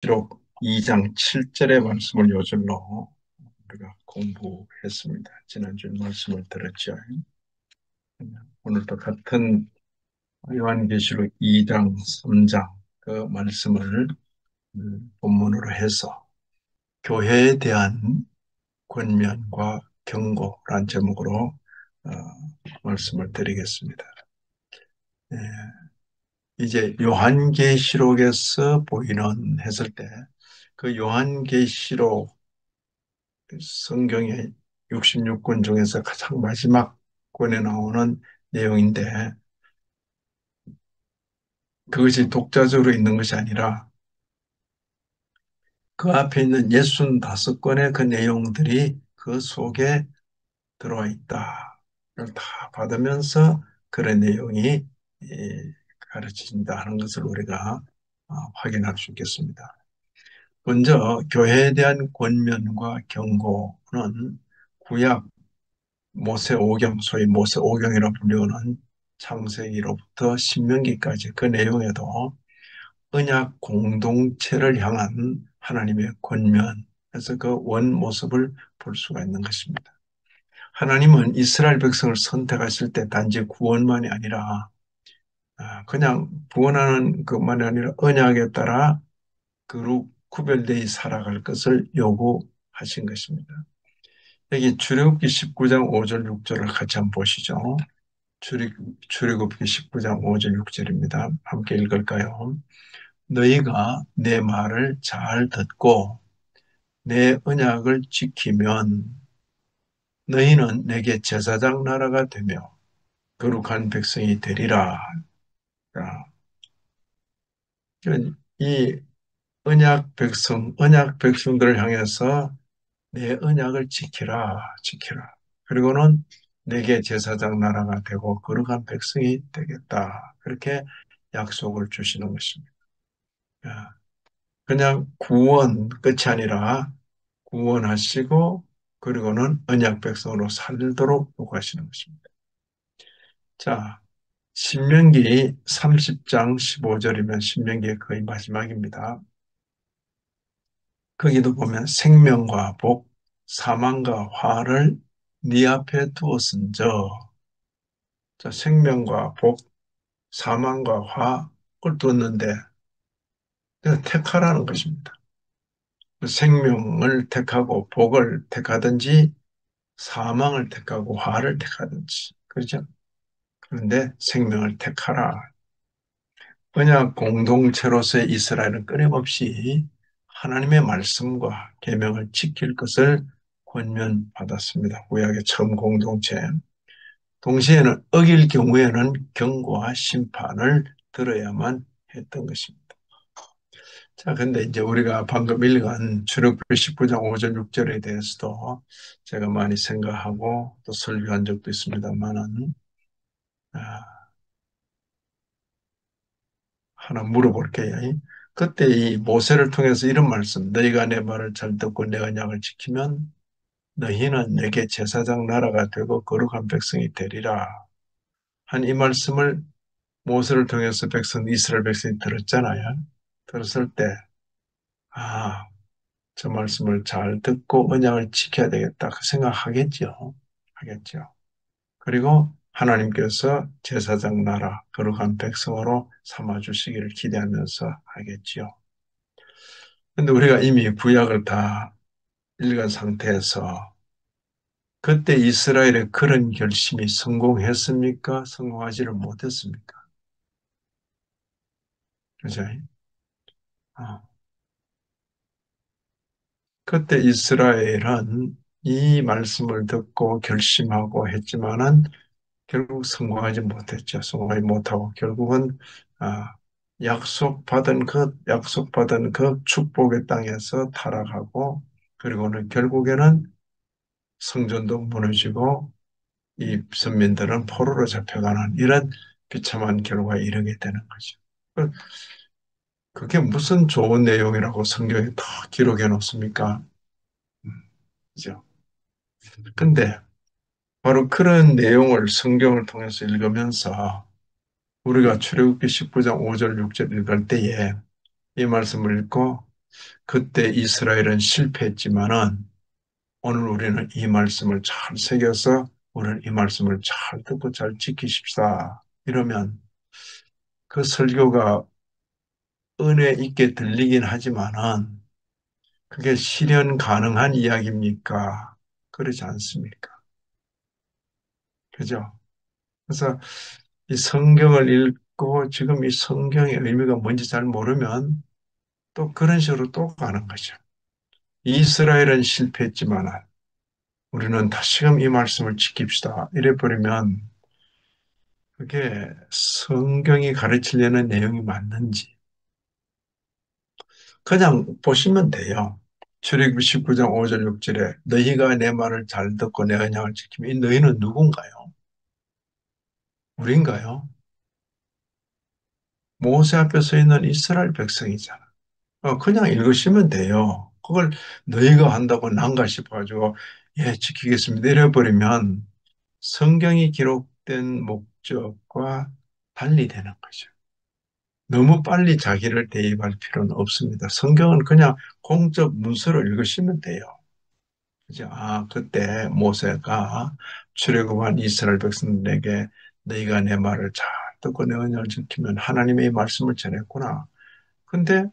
요한계시록 2장 7절의 말씀을 요절로 우리가 공부했습니다. 지난주에 말씀을 들었죠. 오늘도 같은 요한계시록 2장 3장 그 말씀을 본문으로 해서 교회에 대한 권면과 경고란 제목으로 어, 말씀을 드리겠습니다. 예, 이제 요한계시록에서 보이는 했을 때 그 요한계시록 성경의 66권 중에서 가장 마지막 권에 나오는 내용인데 그것이 독자적으로 있는 것이 아니라 그 앞에 있는 65권의 그 내용들이 그 속에 들어와 있다. 그걸 다 받으면서 그런 내용이 가르쳐진다 하는 것을 우리가 확인할 수 있겠습니다. 먼저 교회에 대한 권면과 경고는 구약 모세오경, 소위 모세오경이라고 불리우는 창세기로부터 신명기까지 그 내용에도 언약 공동체를 향한 하나님의 권면에서 그 원 모습을 볼 수가 있는 것입니다. 하나님은 이스라엘 백성을 선택하실 때 단지 구원만이 아니라 그냥 구원하는 것만이 아니라 언약에 따라 그로 구별되어 살아갈 것을 요구하신 것입니다. 여기 출애굽기 19장 5절 6절을 같이 한번 보시죠. 출애굽기 19장 5절 6절입니다. 함께 읽을까요? 너희가 내 말을 잘 듣고 내 언약을 지키면 너희는 내게 제사장 나라가 되며 거룩한 백성이 되리라. 이 언약 백성들을 향해서 내 언약을 지키라, 지키라. 그리고는 내게 제사장 나라가 되고 거룩한 백성이 되겠다. 그렇게 약속을 주시는 것입니다. 그냥 구원 끝이 아니라 구원하시고 그리고는 언약 백성으로 살도록 요구하시는 것입니다. 자, 신명기 30장 15절이면 신명기의 거의 마지막입니다. 거기도 보면 생명과 복, 사망과 화를 네 앞에 두었은저. 자, 생명과 복, 사망과 화를 두었는데 택하라는 것입니다. 생명을 택하고 복을 택하든지 사망을 택하고 화를 택하든지 그렇죠? 그런데 생명을 택하라. 언약 공동체로서의 이스라엘은 끊임없이 하나님의 말씀과 계명을 지킬 것을 권면받았습니다. 구약의 처음 공동체. 동시에는 어길 경우에는 경고와 심판을 들어야만 했던 것입니다. 자, 근데 이제 우리가 방금 읽은 출애굽기 19장 5절 6절에 대해서도 제가 많이 생각하고 또 설교한 적도 있습니다만은 하나 물어볼게요. 그때 이 모세를 통해서 이런 말씀, 너희가 내 말을 잘 듣고 내 언약을 지키면 너희는 내게 제사장 나라가 되고 거룩한 백성이 되리라. 한 이 말씀을 모세를 통해서 이스라엘 백성이 들었잖아요. 들었을 때, 아, 저 말씀을 잘 듣고 언약을 지켜야 되겠다. 그 생각하겠죠. 하겠죠. 그리고 하나님께서 제사장 나라, 거룩한 백성으로 삼아주시기를 기대하면서 하겠죠. 근데 우리가 이미 구약을 다 읽은 상태에서 그때 이스라엘의 그런 결심이 성공했습니까? 성공하지를 못했습니까? 그죠? 어. 그때 이스라엘은 이 말씀을 듣고 결심하고 했지만은 결국 성공하지 못했죠. 성공하지 못하고 결국은 아, 약속받은 그 축복의 땅에서 타락하고 그리고는 결국에는 성전도 무너지고 이 선민들은 포로로 잡혀가는 이런 비참한 결과에 이르게 되는 거죠. 그게 무슨 좋은 내용이라고 성경에 다 기록해 놓습니까? 그죠? 근데 바로 그런 내용을 성경을 통해서 읽으면서 우리가 출애굽기 19장 5절 6절 읽을 때에 이 말씀을 읽고 그때 이스라엘은 실패했지만은 오늘 우리는 이 말씀을 잘 새겨서 우리는 이 말씀을 잘 듣고 잘 지키십사. 이러면 그 설교가 은혜 있게 들리긴 하지만은 그게 실현 가능한 이야기입니까? 그렇지 않습니까? 그죠? 그래서 이 성경을 읽고 지금 이 성경의 의미가 뭔지 잘 모르면 또 그런 식으로 또 가는 거죠. 이스라엘은 실패했지만 우리는 다시금 이 말씀을 지킵시다. 이래버리면 그게 성경이 가르치려는 내용이 맞는지 그냥 보시면 돼요. 출애굽기 19장 5절 6절에 너희가 내 말을 잘 듣고 내 언약을 지키면 이 너희는 누군가요? 우린가요? 모세 앞에 서 있는 이스라엘 백성이잖아. 그냥 읽으시면 돼요. 그걸 너희가 한다고 난가 싶어가지고 예 지키겠습니다 이래버리면 성경이 기록된 목적과 달리 되는 거죠. 너무 빨리 자기를 대입할 필요는 없습니다. 성경은 그냥 공적 문서로 읽으시면 돼요. 그죠? 그때 모세가 출애굽한 이스라엘 백성들에게 너희가 내 말을 잘 듣고 내 언약을 지키면 하나님의 말씀을 전했구나. 근데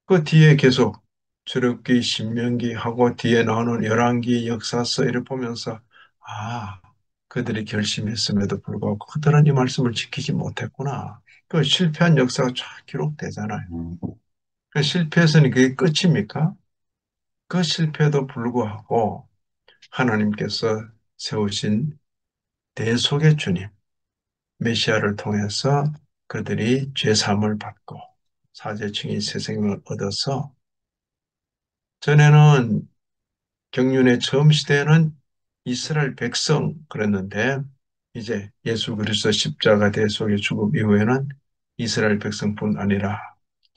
그 뒤에 계속 출애굽기, 신명기 하고 뒤에 나오는 열왕기, 역사서 이를 보면서 아, 그들이 결심했음에도 불구하고 그들은 이 말씀을 지키지 못했구나. 그 실패한 역사가 쫙 기록되잖아요. 그 실패에서는 그게 끝입니까? 그 실패에도 불구하고 하나님께서 세우신 대속의 주님, 메시아를 통해서 그들이 죄사함을 받고 사제층이 새 생명을 얻어서 전에는 경륜의 처음 시대에는 이스라엘 백성 그랬는데 이제 예수 그리스도 십자가 대속의 죽음 이후에는 이스라엘 백성뿐 아니라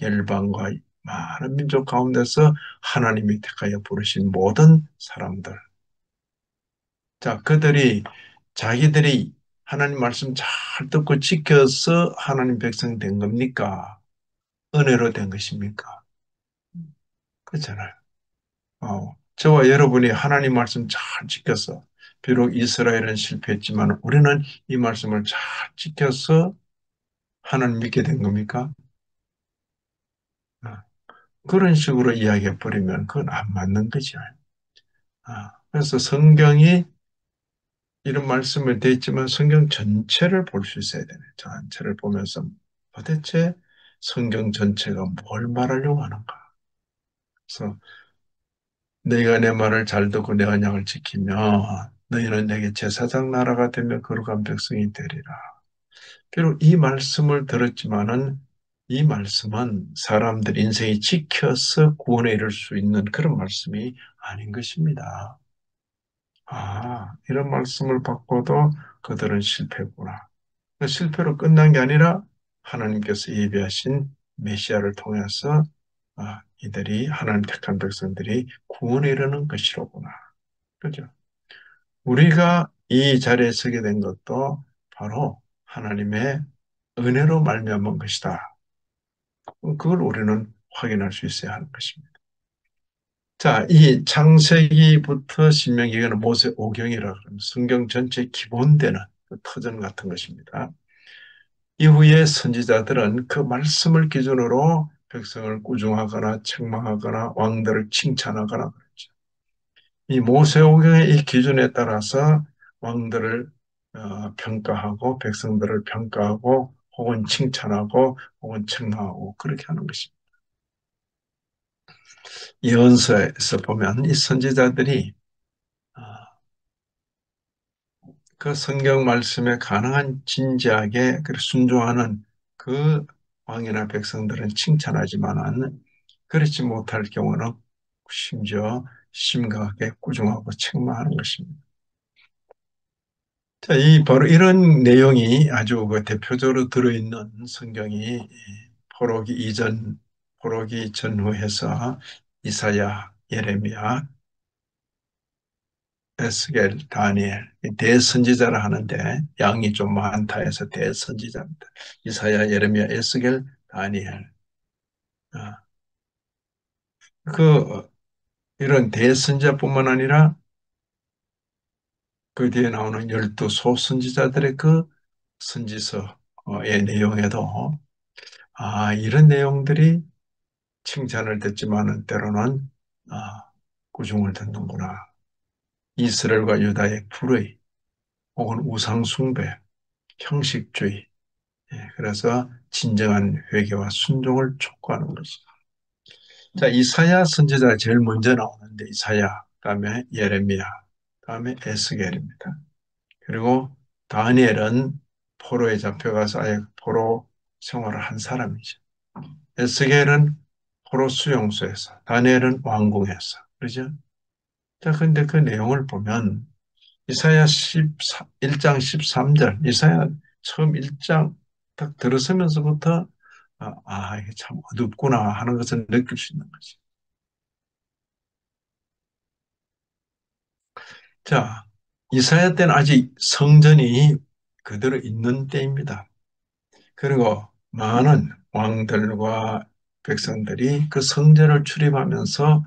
열방과 많은 민족 가운데서 하나님이 택하여 부르신 모든 사람들. 자, 그들이 자기들이 하나님 말씀 잘 듣고 지켜서 하나님 백성 된 겁니까? 은혜로 된 것입니까? 그렇잖아요. 저와 여러분이 하나님 말씀 잘 지켜서 비록 이스라엘은 실패했지만 우리는 이 말씀을 잘 지켜서 하나님 믿게 된 겁니까? 아, 그런 식으로 이야기해 버리면 그건 안 맞는 거죠. 그래서 성경이 이런 말씀을 돼 있지만 성경 전체를 볼 수 있어야 되네. 전체를 보면서 도대체 성경 전체가 뭘 말하려고 하는가. 그래서 너희가 내 말을 잘 듣고 내 언약을 지키며 너희는 내게 제사장 나라가 되며 거룩한 백성이 되리라. 비록 이 말씀을 들었지만은 이 말씀은 사람들 인생이 지켜서 구원에 이를 수 있는 그런 말씀이 아닌 것입니다. 이런 말씀을 받고도 그들은 실패구나. 그 실패로 끝난 게 아니라 하나님께서 예비하신 메시아를 통해서 이들이 하나님 택한 백성들이 구원에 이르는 것이로구나. 그죠? 우리가 이 자리에 서게 된 것도 바로 하나님의 은혜로 말미암은 것이다. 그걸 우리는 확인할 수 있어야 하는 것입니다. 자, 이 창세기부터 신명기는 모세 오경이라 그러면 성경 전체 기본되는 그 터전 같은 것입니다. 이후에 선지자들은 그 말씀을 기준으로 백성을 꾸중하거나 책망하거나 왕들을 칭찬하거나 그랬죠. 이 모세오경의 이 기준에 따라서 왕들을 평가하고 백성들을 평가하고 혹은 칭찬하고 혹은 책망하고 그렇게 하는 것입니다. 예언서에서 보면 이 선지자들이 어, 그 성경 말씀에 가능한 진지하게 순종하는 그 왕이나 백성들은 칭찬하지만은 그렇지 못할 경우는 심지어 심각하게 꾸중하고 책망하는 것입니다. 자, 바로 이런 내용이 아주 그 대표적으로 들어있는 성경이 포로기 이전, 포로기 전후해서 이사야, 예레미야, 에스겔, 다니엘, 대선지자라 하는데 양이 좀 많다 해서 대선지자입니다. 이사야, 예레미야, 에스겔, 다니엘. 그 이런 대선자뿐만 아니라 그 뒤에 나오는 열두 소선지자들의 그 선지서의 내용에도 이런 내용들이 칭찬을 듣지만은 때로는 꾸중을 듣는구나. 이스라엘과 유다의 불의 혹은 우상숭배, 형식주의. 그래서 진정한 회개와 순종을 촉구하는 것이다. 자, 이사야 선지자가 제일 먼저 나오는데 이사야, 그다음에 예레미야, 그다음에 에스겔입니다. 그리고 다니엘은 포로에 잡혀가서 아예 포로 생활을 한 사람이죠. 에스겔은 포로 수용소에서, 다니엘은 왕궁에서. 그러죠? 자, 근데 그 내용을 보면 이사야 1장 13절, 이사야 처음 1장 딱 들어서면서부터 이게 참 어둡구나 하는 것을 느낄 수 있는 거지. 자, 이사야 때는 아직 성전이 그대로 있는 때입니다. 그리고 많은 왕들과 백성들이 그 성전을 출입하면서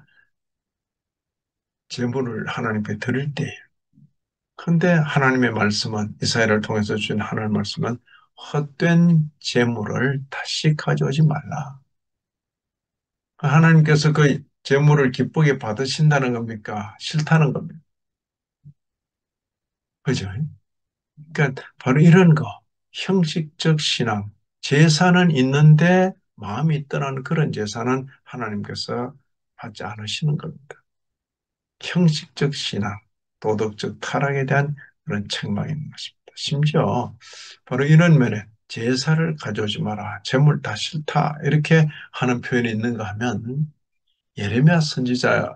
제물을 하나님께 드릴 때예요. 그런데 하나님의 말씀은 이사야를 통해서 주신 하나님의 말씀은 헛된 제물을 다시 가져오지 말라. 하나님께서 그 제물을 기쁘게 받으신다는 겁니까? 싫다는 겁니까? 그죠? 그러니까 바로 이런 거, 형식적 신앙, 제사는 있는데 마음이 떠나는 그런 제사는 하나님께서 받지 않으시는 겁니다. 형식적 신앙, 도덕적 타락에 대한 그런 책망이 있는 것입니다. 심지어 바로 이런 면에 제사를 가져오지 마라, 제물 다 싫다 이렇게 하는 표현이 있는가 하면 예레미야 선지자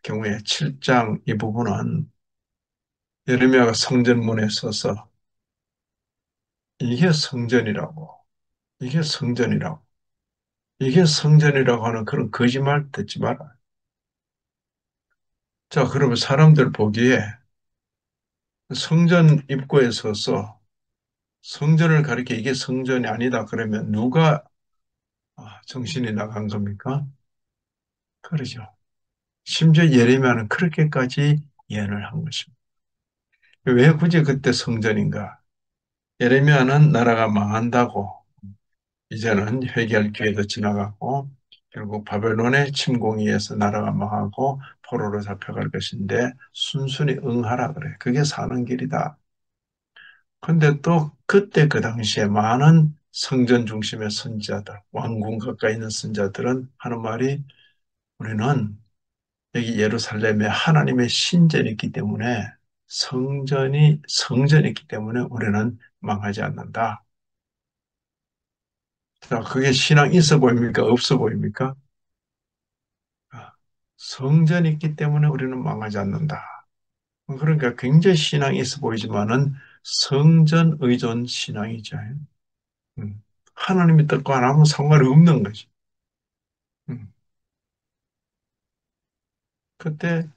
경우에 7장 이 부분은 예레미야가 성전문에 서서 이게 성전이라고, 이게 성전이라고, 이게 성전이라고 하는 그런 거짓말 듣지 마라. 자, 그러면 사람들 보기에 성전 입구에 서서 성전을 가리켜 이게 성전이 아니다 그러면 누가 정신이 나간 겁니까? 그러죠. 심지어 예레미야는 그렇게까지 예언을 한 것입니다. 왜 굳이 그때 성전인가? 예레미야는 나라가 망한다고 이제는 회개할 기회도 지나가고 결국 바벨론의 침공에 의해서 나라가 망하고 포로로 잡혀갈 것인데 순순히 응하라 그래. 그게 사는 길이다. 근데 또 그때 그 당시에 많은 성전 중심의 선지자들, 왕궁 가까이 있는 선지자들은 하는 말이 우리는 여기 예루살렘에 하나님의 신전이 있기 때문에 성전이 있기 때문에 우리는 망하지 않는다. 자, 그게 신앙 있어 보입니까? 없어 보입니까? 성전이 있기 때문에 우리는 망하지 않는다. 그러니까 굉장히 신앙이 있어 보이지만은 성전 의존 신앙이죠. 음. 하나님의 뜻과 아무 상관이 없는 거지. 음. 그때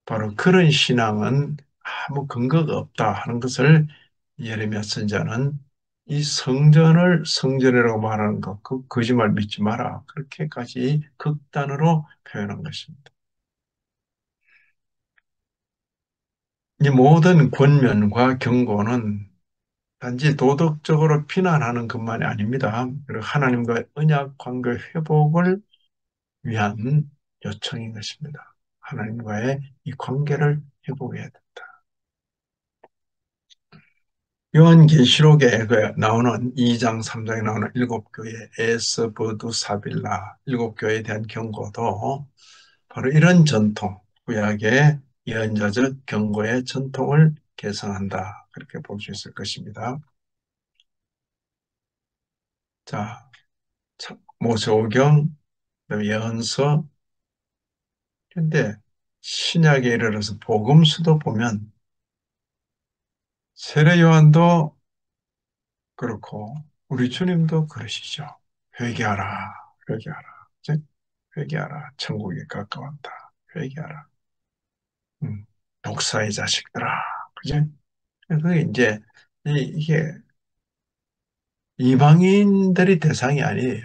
바로 그런 신앙은 아무 근거가 없다 하는 것을 예레미야 선지자는 이 성전을 성전이라고 말하는 것, 그 거짓말 믿지 마라. 그렇게까지 극단으로 표현한 것입니다. 이 모든 권면과 경고는 단지 도덕적으로 비난하는 것만이 아닙니다. 그리고 하나님과의 언약 관계 회복을 위한 요청인 것입니다. 하나님과의 이 관계를 회복해야 된다. 요한계시록에 나오는 2장, 3장에 나오는 일곱 교회, 에스버두 사빌라, 일곱 교회에 대한 경고도 바로 이런 전통, 구약의 예언자적 경고의 전통을 개성한다. 그렇게 볼 수 있을 것입니다. 자, 모세오경, 그다음에 예언서, 근데 신약에 이르러서 복음서도 보면 세례 요한도 그렇고 우리 주님도 그러시죠. 회개하라, 회개하라, 이제 회개하라. 천국이 가까웠다. 회개하라. 독사의 자식들아, 그죠? 그게 이제 이게 이방인들이 대상이 아니에요.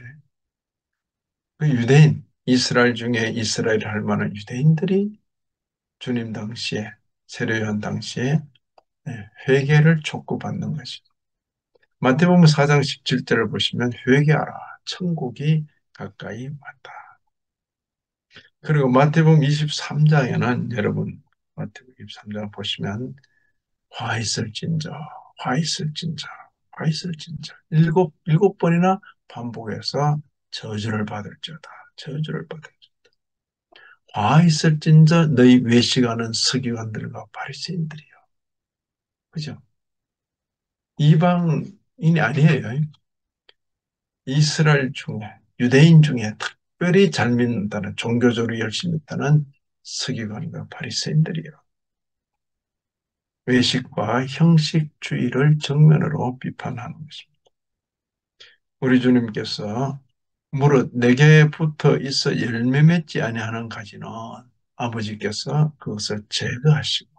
그 유대인. 이스라엘 중에 이스라엘 할 만한 유대인들이 주님 당시에, 세례요한 당시에 회개를 촉구받는 것이. 마태복음 4장 17절을 보시면 회개하라. 천국이 가까이 왔다. 그리고 마태복음 23장에는 여러분 마태복음 23장 보시면 화 있을진저, 화 있을진저, 화 있을진저 일곱 번이나 반복해서 저주를 받을지어다. 저주를 받을지어다. 화 있을진저 너희 외식하는 서기관들과 바리새인들이요. 그죠? 이방인이 아니에요. 이스라엘 중에 유대인 중에 특별히 잘 믿는다는 종교적으로 열심히 있다는 서기관과 바리새인들이요. 외식과 형식주의를 정면으로 비판하는 것입니다. 우리 주님께서 무릇 내게 붙어 있어 열매 맺지 아니하는 가지는 아버지께서 그것을 제거하시고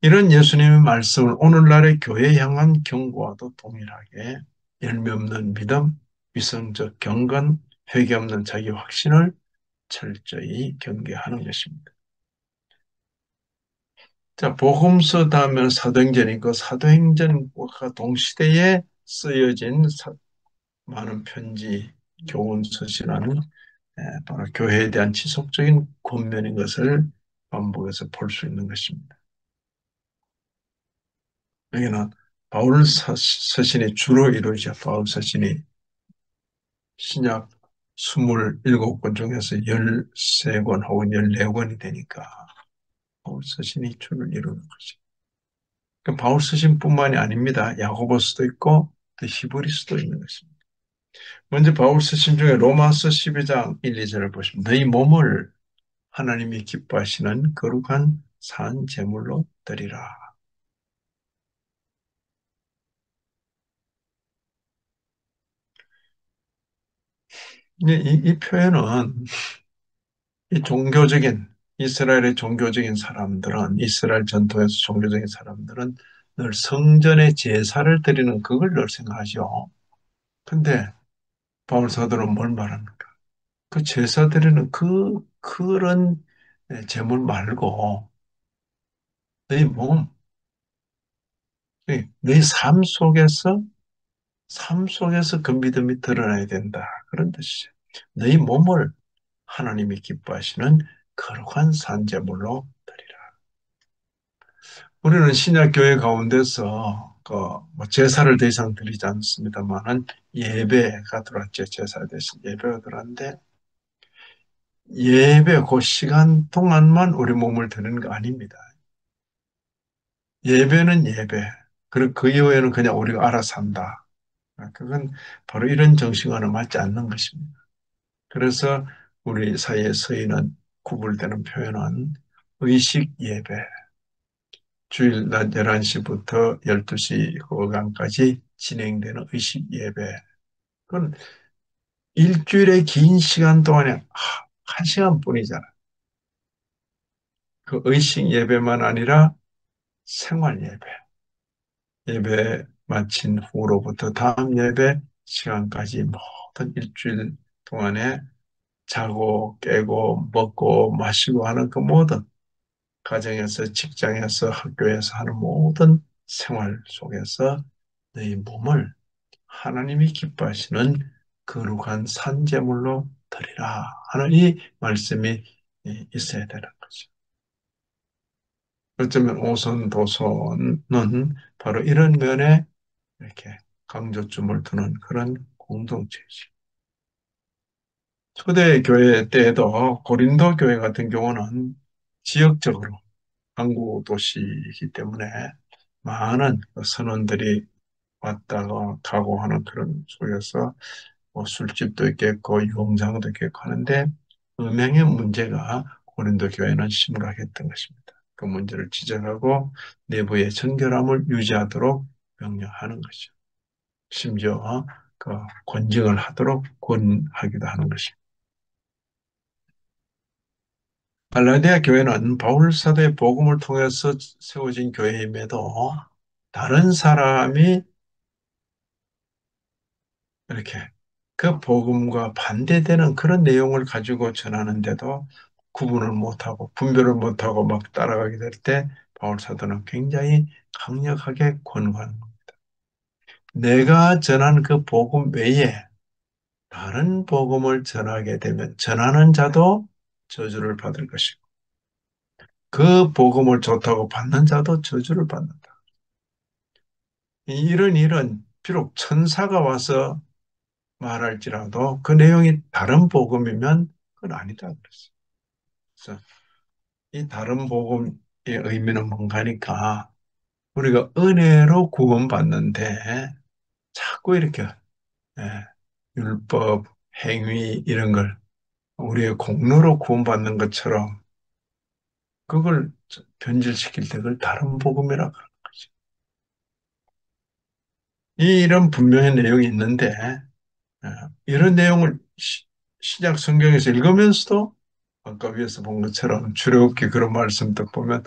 이런 예수님의 말씀을 오늘날의 교회 향한 경고와도 동일하게 열매 없는 믿음, 위성적 경건, 회개 없는 자기 확신을 철저히 경계하는 것입니다. 자, 복음서 다음에 사도행전이고 사도행전과 동시대에 쓰여진 많은 편지, 교훈, 서신은 바로 교회에 대한 지속적인 권면인 것을 반복해서 볼 수 있는 것입니다. 여기는 바울 서신이 주로 이루어져 바울 서신이 신약 27권 중에서 13권 혹은 14권이 되니까 바울 서신이 주를 이루는 것입니다. 그 바울 서신뿐만이 아닙니다. 야고보서도 있고 또 히브리서도 있는 것입니다. 먼저 바울 서신 중에 로마서 12장 1, 2절을 보시면 너희 몸을 하나님이 기뻐하시는 거룩한 산 제물로 드리라. 이 표현은 이 종교적인 이스라엘의 종교적인 사람들은 이스라엘 전통에서 종교적인 사람들은 늘 성전에 제사를 드리는 그걸 늘 생각하죠. 근데 바울 사도는 뭘 말합니까? 그 제사 드리는 그런 제물 말고 너희 몸, 너희 삶 속에서 그 믿음이 드러나야 된다. 그런 뜻이죠. 너희 몸을 하나님이 기뻐하시는 거룩한 산제물로 드리라. 우리는 신약 교회 가운데서 그뭐 제사를 더 이상 드리지 않습니다만은 예배가 들어왔죠. 제사 대신 예배가 들어왔는데 예배 그 시간 동안만 우리 몸을 드리는 거 아닙니다. 예배는 예배. 그리고 그 이후에는 그냥 우리가 알아서 한다. 그건 바로 이런 정신과는 맞지 않는 것입니다. 그래서 우리 사이에 서있는 구불되는 표현은 의식 예배. 주일 낮 11시부터 12시 호강까지 진행되는 의식 예배. 그건 일주일의 긴 시간 동안에 한 시간뿐이잖아. 그 의식 예배만 아니라 생활 예배. 예배 마친 후로부터 다음 예배 시간까지 모든 일주일 동안에 자고 깨고 먹고 마시고 하는 그 모든 가정에서 직장에서 학교에서 하는 모든 생활 속에서 너희 몸을 하나님이 기뻐하시는 거룩한 산제물로 드리라 하는 이 말씀이 있어야 되는 거죠. 어쩌면 오선도선은 바로 이런 면에 이렇게 강조점을 두는 그런 공동체이죠. 초대 교회 때에도 고린도 교회 같은 경우는 지역적으로 항구 도시이기 때문에 많은 선원들이 왔다가 가고 하는 그런 속에서 뭐 술집도 있겠고 유흥장도 있겠고 하는데 음행의 문제가 고린도 교회는 심각했던 것입니다. 그 문제를 지적하고 내부의 정결함을 유지하도록 명령하는 것이죠. 심지어 그 권징을 하도록 권하기도 하는 것입니다. 갈라디아 교회는 바울 사도의 복음을 통해서 세워진 교회임에도 다른 사람이 이렇게 그 복음과 반대되는 그런 내용을 가지고 전하는데도 구분을 못하고 분별을 못하고 막 따라가게 될 때 바울 사도는 굉장히 강력하게 권고하는 겁니다. 내가 전한 그 복음 외에 다른 복음을 전하게 되면 전하는 자도 저주를 받을 것이고 그 복음을 좋다고 받는 자도 저주를 받는다. 이런 일은 비록 천사가 와서 말할지라도 그 내용이 다른 복음이면 그건 아니다 그랬어요. 그래서 이 다른 복음의 의미는 뭔가 하니까 우리가 은혜로 구원받는데 자꾸 이렇게 예, 율법, 행위 이런 걸 우리의 공로로 구원받는 것처럼 그걸 변질시킬 때 그걸 다른 복음이라고 하는 거죠. 이런 분명한 내용이 있는데 예, 이런 내용을 신약 성경에서 읽으면서도 아까 위에서 본 것처럼 출애굽기 그런 말씀도 보면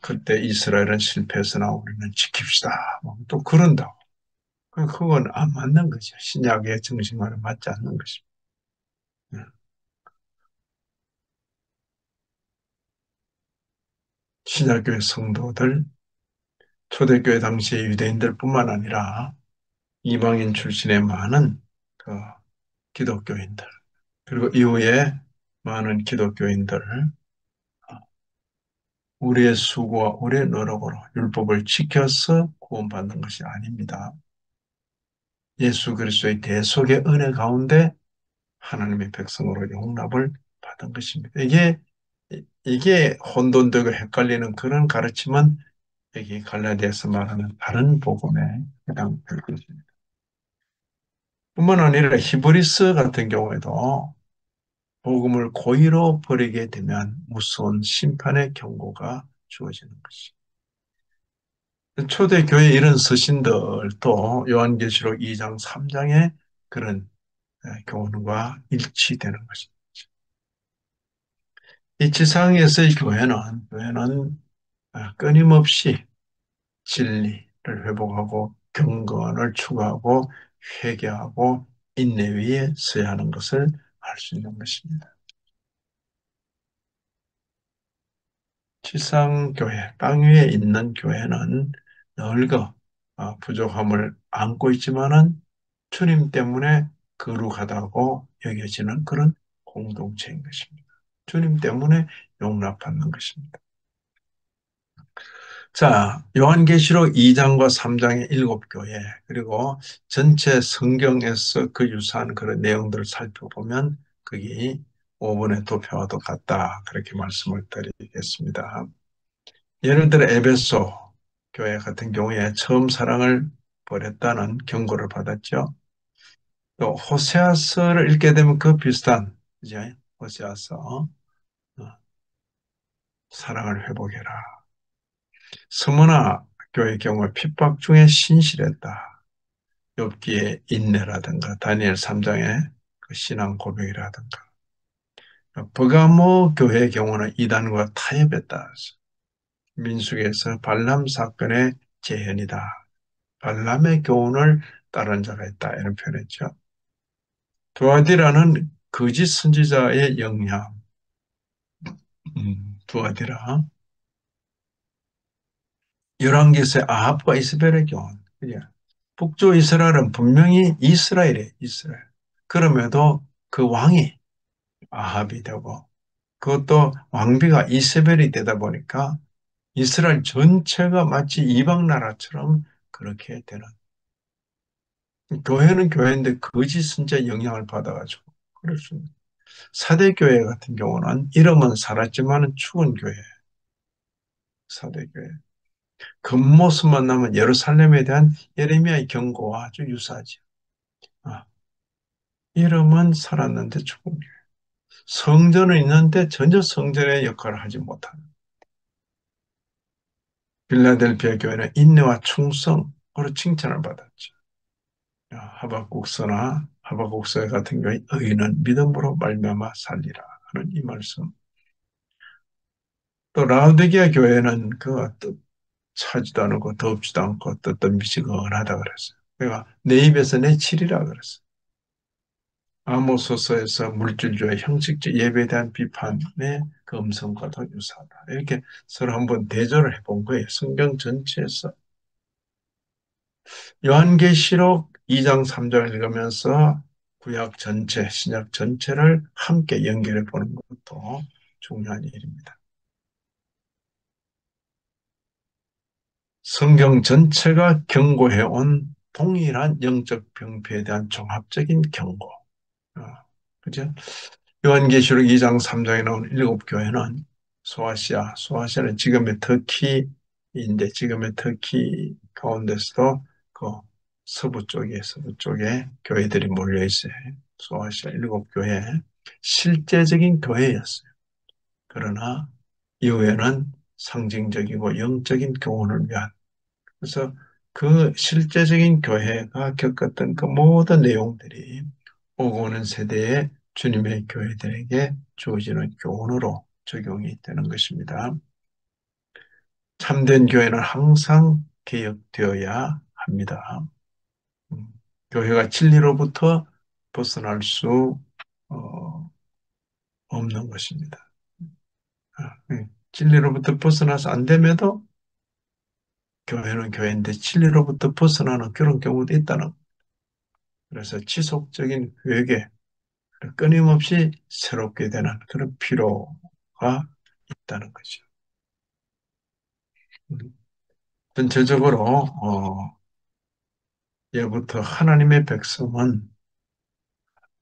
그때 이스라엘은 실패했으나 우리는 지킵시다. 뭐또 그런다고. 그건 안 맞는 거죠. 신약의 정신과는 맞지 않는 것입니다. 예. 신약교회 성도들, 초대교회 당시의 유대인들뿐만 아니라 이방인 출신의 많은 그 기독교인들, 그리고 이후에 많은 기독교인들, 우리의 수고와 우리의 노력으로 율법을 지켜서 구원받는 것이 아닙니다. 예수 그리스도의 대속의 은혜 가운데 하나님의 백성으로 용납을 받은 것입니다. 이게 혼돈되고 헷갈리는 그런 가르침은 여기 갈라디아서 말하는 다른 복음에 해당될 것입니다. 뿐만 아니라 히브리서 같은 경우에도 복음을 고의로 버리게 되면 무서운 심판의 경고가 주어지는 것입니다. 초대교회 이런 서신들도 요한계시록 2장, 3장의 그런 교훈과 일치되는 것입니다. 이 지상에서의 교회는 끊임없이 진리를 회복하고 경건을 추구하고 회개하고 인내 위에 서야 하는 것을 알 수 있는 것입니다. 지상교회, 땅 위에 있는 교회는 늙어 부족함을 안고 있지만은 주님 때문에 거룩하다고 여겨지는 그런 공동체인 것입니다. 주님 때문에 용납받는 것입니다. 자, 요한계시록 2장과 3장의 7교회, 그리고 전체 성경에서 그 유사한 그런 내용들을 살펴보면 그게 5번의 도표와도 같다. 그렇게 말씀을 드리겠습니다. 예를 들어 에베소 교회 같은 경우에 처음 사랑을 버렸다는 경고를 받았죠. 또 호세아서를 읽게 되면 그 비슷한, 이제 호세아서 사랑을 회복해라. 스무나 교회의 경우에 핍박 중에 신실했다. 욥기의 인내라든가 다니엘 3장의 그 신앙 고백이라든가 버가모 교회의 경우는 이단과 타협했다. 민수기에서 발람 사건의 재현이다. 발람의 교훈을 따른 자가 있다. 이런 표현했죠. 두아디라는 거짓 선지자의 영향. 두아디라. 열왕기서의 아합과 이스벨의 교훈. 그죠? 북쪽 이스라엘은 분명히 이스라엘이에요. 이스라엘. 그럼에도 그 왕이 아합이 되고 그것도 왕비가 이세벨이 되다 보니까 이스라엘 전체가 마치 이방 나라처럼 그렇게 되는. 교회는 교회인데 거짓 선지자 영향을 받아가지고 그럴 수 있는. 사대교회 같은 경우는 이름은 살았지만 죽은 교회. 사대교회. 겉모습만 나면 예루살렘에 대한 예레미야의 경고와 아주 유사하죠. 아, 이름은 살았는데 죽은 교회. 성전은 있는데 전혀 성전의 역할을 하지 못하는. 빌라델피아 교회는 인내와 충성으로 칭찬을 받았죠. 하박국서나 하박국서 같은 경우에 의인은 믿음으로 말미암아 살리라 하는 이 말씀. 또 라우디게아 교회는 그 차지도 않고 덥지도 않고 어떤 미지근하다 그랬어요. 그러니까 내 입에서 내 칠이라 그랬어요. 아모스서에서 물질주의 형식적 예배에 대한 비판의 그 음성과도 유사하다. 이렇게 서로 한번 대조를 해본 거예요. 성경 전체에서. 요한계시록 2장 3장을 읽으면서 구약 전체, 신약 전체를 함께 연결해 보는 것도 중요한 일입니다. 성경 전체가 경고해온 동일한 영적 병폐에 대한 종합적인 경고. 어, 그죠? 요한계시록 2장 3장에 나오는 일곱 교회는 소아시아는 지금의 터키인데 지금의 터키 가운데서도 그 서부 쪽에 교회들이 몰려 있어요. 소아시아 일곱 교회 실제적인 교회였어요. 그러나 이후에는 상징적이고 영적인 교훈을 위한 그래서 그 실제적인 교회가 겪었던 그 모든 내용들이 오고 오는 세대의 주님의 교회들에게 주어지는 교훈으로 적용이 되는 것입니다. 참된 교회는 항상 개혁되어야 합니다. 음, 교회가 진리로부터 벗어날 수 어, 없는 것입니다. 진리로부터 벗어나서 안 됨에도 교회는 교회인데 진리로부터 벗어나는 그런 경우도 있다는 그래서 지속적인 회개, 끊임없이 새롭게 되는 그런 필요가 있다는 거죠. 전체적으로 예부터 하나님의 백성은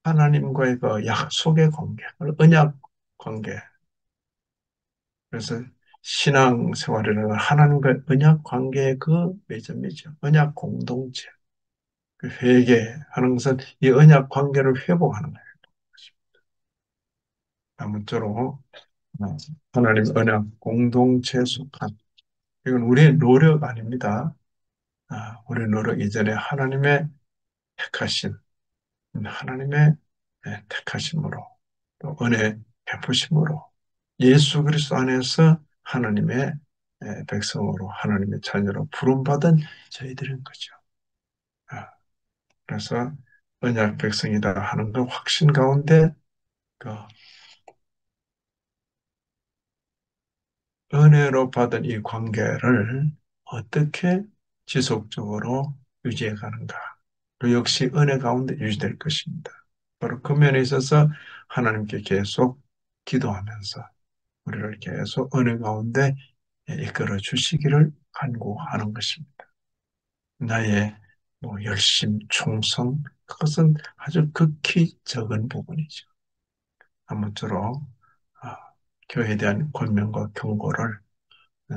하나님과의 그 약속의 관계, 언약 관계. 그래서 신앙 생활이라는 하나님과의 언약 관계의 그 매점이죠. 언약 공동체. 그 회개하는 것은 이 언약 관계를 회복하는 거예요. 아무쪼록 하나님 언약 공동체에 속한 이건 우리의 노력 아닙니다. 우리 노력 이전에 하나님의 택하심, 하나님의 택하심으로 또 은혜 베푸심으로 예수 그리스도 안에서 하나님의 백성으로 하나님의 자녀로 부름받은 저희들인 거죠. 아, 그래서 언약 백성이다 하는 그 확신 가운데 그 은혜로 받은 이 관계를 어떻게 지속적으로 유지해 가는가. 그 역시 은혜 가운데 유지될 것입니다. 바로 그 면에 있어서 하나님께 계속 기도하면서 우리를 계속 은혜 가운데 이끌어 주시기를 간구하는 것입니다. 나의 뭐 열심, 충성, 그것은 아주 극히 적은 부분이죠. 아무쪼록 아, 교회에 대한 권면과 경고를 예,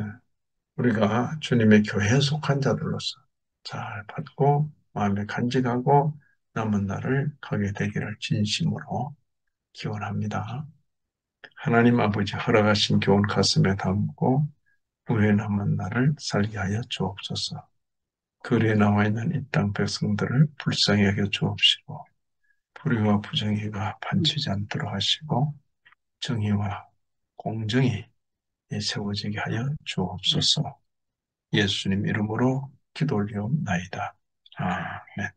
우리가 주님의 교회에 속한 자들로서 잘 받고 마음에 간직하고 남은 날을 가게 되기를 진심으로 기원합니다. 하나님 아버지 허락하신 교훈 가슴에 담고 후에 남은 날을 살게 하여 주옵소서. 글에 나와 있는 이 땅 백성들을 불쌍히 여겨 주옵시고 불의와 부정의가 반치지 않도록 하시고 정의와 공정이 세워지게 하여 주옵소서. 예수님 이름으로 기도 올리옵나이다. 아멘.